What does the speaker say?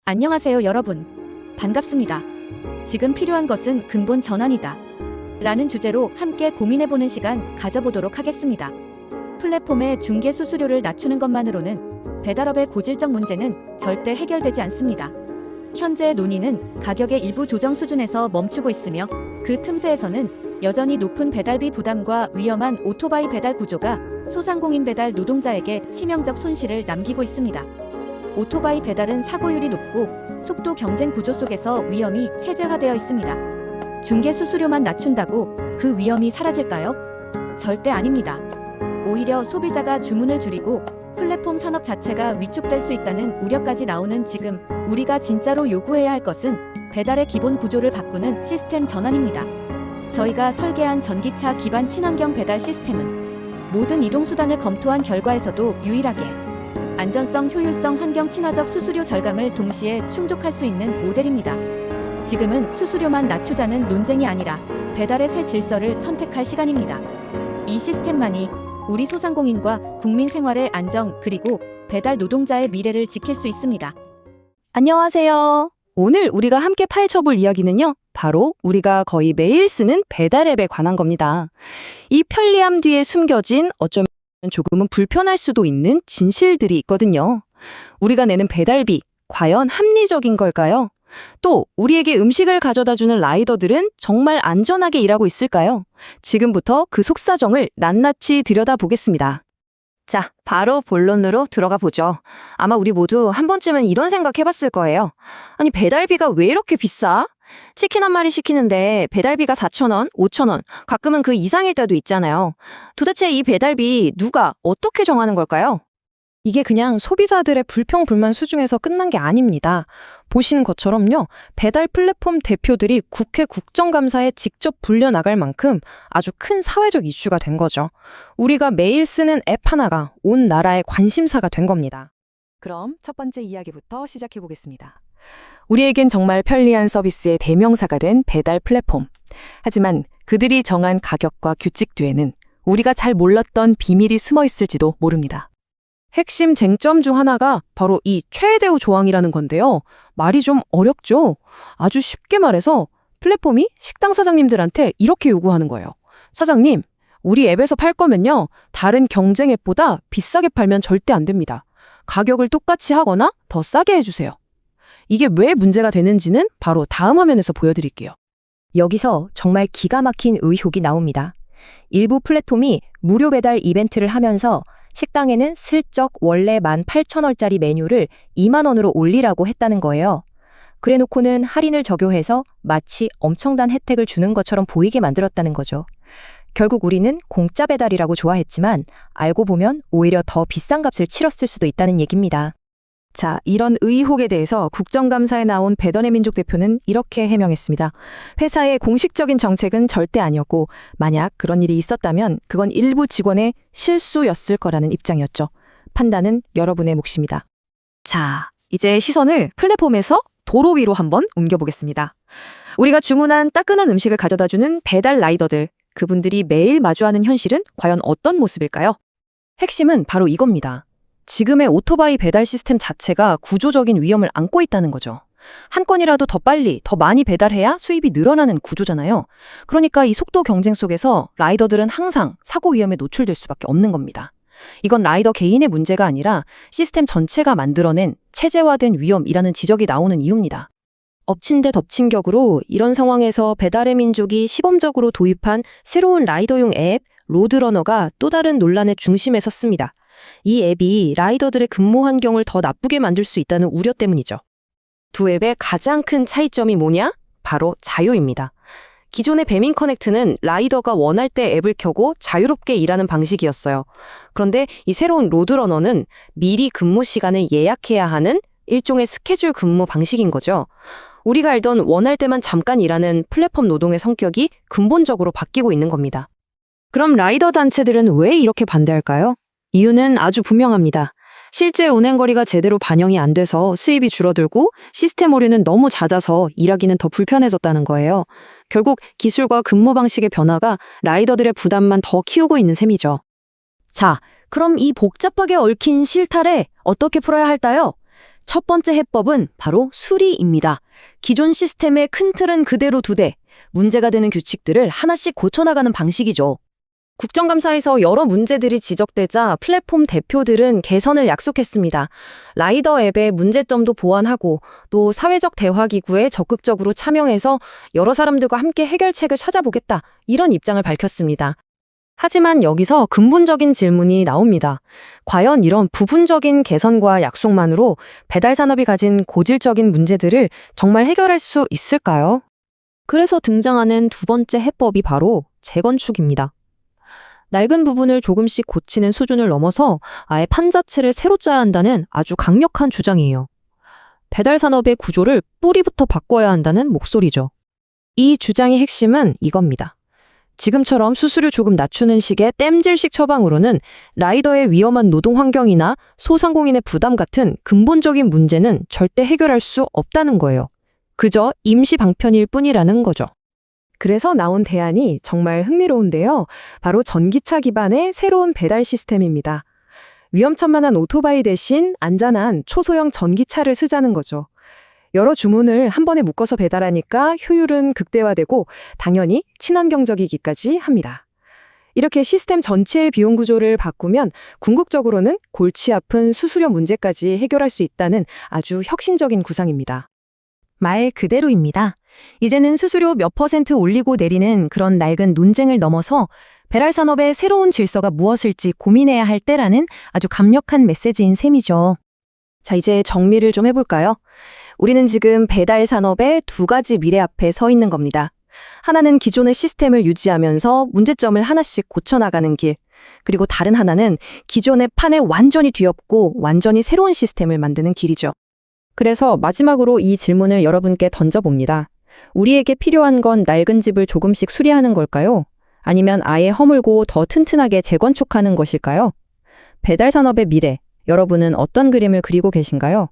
안녕하세요, 여러분. 반갑습니다. 지금 필요한 것은 근본 전환이다. 라는 주제로 함께 고민해보는 시간 가져보도록 하겠습니다. 플랫폼의 중개 수수료를 낮추는 것만으로는 배달업의 고질적 문제는 절대 해결되지 않습니다. 현재 논의는 가격의 일부 조정 수준에서 멈추고 있으며 그 틈새에서는 여전히 높은 배달비 부담과 위험한 오토바이 배달 구조가 소상공인 배달 노동자에게 치명적 손실을 남기고 있습니다. 오토바이 배달은 사고율이 높고 속도 경쟁 구조 속에서 위험이 체제화되어 있습니다. 중개 수수료만 낮춘다고 그 위험이 사라질까요? 절대 아닙니다. 오히려 소비자가 주문을 줄이고 플랫폼 산업 자체가 위축될 수 있다는 우려까지 나오는 지금 우리가 진짜로 요구해야 할 것은 배달의 기본 구조를 바꾸는 시스템 전환입니다. 저희가 설계한 전기차 기반 친환경 배달 시스템은 모든 이동수단을 검토한 결과에서도 유일하게 안전성, 효율성, 환경 친화적 수수료 절감을 동시에 충족할 수 있는 모델입니다. 지금은 수수료만 낮추자는 논쟁이 아니라 배달의 새 질서를 선택할 시간입니다. 이 시스템만이 우리 소상공인과 국민 생활의 안정 그리고 배달 노동자의 미래를 지킬 수 있습니다. 안녕하세요. 오늘 우리가 함께 파헤쳐볼 이야기는요. 바로 우리가 거의 매일 쓰는 배달 앱에 관한 겁니다. 이 편리함 뒤에 숨겨진 어쩌면 조금은 불편할 수도 있는 진실들이 있거든요. 우리가 내는 배달비, 과연 합리적인 걸까요? 또 우리에게 음식을 가져다주는 라이더들은 정말 안전하게 일하고 있을까요? 지금부터 그 속사정을 낱낱이 들여다보겠습니다. 자, 바로 본론으로 들어가 보죠. 아마 우리 모두 한 번쯤은 이런 생각 해봤을 거예요. 아니, 배달비가 왜 이렇게 비싸? 치킨 한 마리 시키는데 배달비가 4,000원, 5,000원, 가끔은 그 이상일 때도 있잖아요. 도대체 이 배달비 누가 어떻게 정하는 걸까요? 이게 그냥 소비자들의 불평불만 수준에서 끝난 게 아닙니다. 보시는 것처럼요, 배달 플랫폼 대표들이 국회 국정감사에 직접 불려나갈 만큼 아주 큰 사회적 이슈가 된 거죠. 우리가 매일 쓰는 앱 하나가 온 나라의 관심사가 된 겁니다. 그럼 첫 번째 이야기부터 시작해 보겠습니다. 우리에겐 정말 편리한 서비스의 대명사가 된 배달 플랫폼. 하지만 그들이 정한 가격과 규칙 뒤에는 우리가 잘 몰랐던 비밀이 숨어 있을지도 모릅니다. 핵심 쟁점 중 하나가 바로 이 최대호 조항이라는 건데요. 말이 좀 어렵죠? 아주 쉽게 말해서 플랫폼이 식당 사장님들한테 이렇게 요구하는 거예요. 사장님, 우리 앱에서 팔 거면요, 다른 경쟁 앱보다 비싸게 팔면 절대 안 됩니다. 가격을 똑같이 하거나 더 싸게 해주세요. 이게 왜 문제가 되는지는 바로 다음 화면에서 보여드릴게요. 여기서 정말 기가 막힌 의혹이 나옵니다. 일부 플랫폼이 무료 배달 이벤트를 하면서 식당에는 슬쩍 원래 18,000원짜리 메뉴를 2만 원으로 올리라고 했다는 거예요. 그래놓고는 할인을 적용해서 마치 엄청난 혜택을 주는 것처럼 보이게 만들었다는 거죠. 결국 우리는 공짜 배달이라고 좋아했지만 알고 보면 오히려 더 비싼 값을 치렀을 수도 있다는 얘기입니다. 자, 이런 의혹에 대해서 국정감사에 나온 배달의 민족 대표는 이렇게 해명했습니다. 회사의 공식적인 정책은 절대 아니었고 만약 그런 일이 있었다면 그건 일부 직원의 실수였을 거라는 입장이었죠. 판단은 여러분의 몫입니다. 자, 이제 시선을 플랫폼에서 도로 위로 한번 옮겨보겠습니다. 우리가 주문한 따끈한 음식을 가져다주는 배달 라이더들, 그분들이 매일 마주하는 현실은 과연 어떤 모습일까요? 핵심은 바로 이겁니다. 지금의 오토바이 배달 시스템 자체가 구조적인 위험을 안고 있다는 거죠. 한 건이라도 더 빨리, 더 많이 배달해야 수입이 늘어나는 구조잖아요. 그러니까 이 속도 경쟁 속에서 라이더들은 항상 사고 위험에 노출될 수밖에 없는 겁니다. 이건 라이더 개인의 문제가 아니라 시스템 전체가 만들어낸 체제화된 위험이라는 지적이 나오는 이유입니다. 엎친 데 덮친 격으로 이런 상황에서 배달의 민족이 시범적으로 도입한 새로운 라이더용 앱 로드러너가 또 다른 논란의 중심에 섰습니다. 이 앱이 라이더들의 근무 환경을 더 나쁘게 만들 수 있다는 우려 때문이죠. 두 앱의 가장 큰 차이점이 뭐냐? 바로 자유입니다. 기존의 배민 커넥트는 라이더가 원할 때 앱을 켜고 자유롭게 일하는 방식이었어요. 그런데 이 새로운 로드러너는 미리 근무 시간을 예약해야 하는 일종의 스케줄 근무 방식인 거죠. 우리가 알던 원할 때만 잠깐 일하는 플랫폼 노동의 성격이 근본적으로 바뀌고 있는 겁니다. 그럼 라이더 단체들은 왜 이렇게 반대할까요? 이유는 아주 분명합니다. 실제 운행거리가 제대로 반영이 안 돼서 수입이 줄어들고 시스템 오류는 너무 잦아서 일하기는 더 불편해졌다는 거예요. 결국 기술과 근무 방식의 변화가 라이더들의 부담만 더 키우고 있는 셈이죠. 자, 그럼 이 복잡하게 얽힌 실타래 어떻게 풀어야 할까요? 첫 번째 해법은 바로 수리입니다. 기존 시스템의 큰 틀은 그대로 두되 문제가 되는 규칙들을 하나씩 고쳐나가는 방식이죠. 국정감사에서 여러 문제들이 지적되자 플랫폼 대표들은 개선을 약속했습니다. 라이더 앱의 문제점도 보완하고 또 사회적 대화기구에 적극적으로 참여해서 여러 사람들과 함께 해결책을 찾아보겠다. 이런 입장을 밝혔습니다. 하지만 여기서 근본적인 질문이 나옵니다. 과연 이런 부분적인 개선과 약속만으로 배달 산업이 가진 고질적인 문제들을 정말 해결할 수 있을까요? 그래서 등장하는 두 번째 해법이 바로 재건축입니다. 낡은 부분을 조금씩 고치는 수준을 넘어서 아예 판 자체를 새로 짜야 한다는 아주 강력한 주장이에요. 배달 산업의 구조를 뿌리부터 바꿔야 한다는 목소리죠. 이 주장의 핵심은 이겁니다. 지금처럼 수수료 조금 낮추는 식의 땜질식 처방으로는 라이더의 위험한 노동 환경이나 소상공인의 부담 같은 근본적인 문제는 절대 해결할 수 없다는 거예요. 그저 임시 방편일 뿐이라는 거죠. 그래서 나온 대안이 정말 흥미로운데요. 바로 전기차 기반의 새로운 배달 시스템입니다. 위험천만한 오토바이 대신 안전한 초소형 전기차를 쓰자는 거죠. 여러 주문을 한 번에 묶어서 배달하니까 효율은 극대화되고 당연히 친환경적이기까지 합니다. 이렇게 시스템 전체의 비용 구조를 바꾸면 궁극적으로는 골치 아픈 수수료 문제까지 해결할 수 있다는 아주 혁신적인 구상입니다. 말 그대로입니다. 이제는 수수료 몇 % 올리고 내리는 그런 낡은 논쟁을 넘어서 배달 산업의 새로운 질서가 무엇일지 고민해야 할 때라는 아주 강력한 메시지인 셈이죠. 자, 이제 정리를 좀 해볼까요? 우리는 지금 배달 산업의 두 가지 미래 앞에 서 있는 겁니다. 하나는 기존의 시스템을 유지하면서 문제점을 하나씩 고쳐나가는 길, 그리고 다른 하나는 기존의 판에 완전히 뒤엎고 완전히 새로운 시스템을 만드는 길이죠. 그래서 마지막으로 이 질문을 여러분께 던져봅니다. 우리에게 필요한 건 낡은 집을 조금씩 수리하는 걸까요? 아니면 아예 허물고 더 튼튼하게 재건축하는 것일까요? 배달 산업의 미래, 여러분은 어떤 그림을 그리고 계신가요?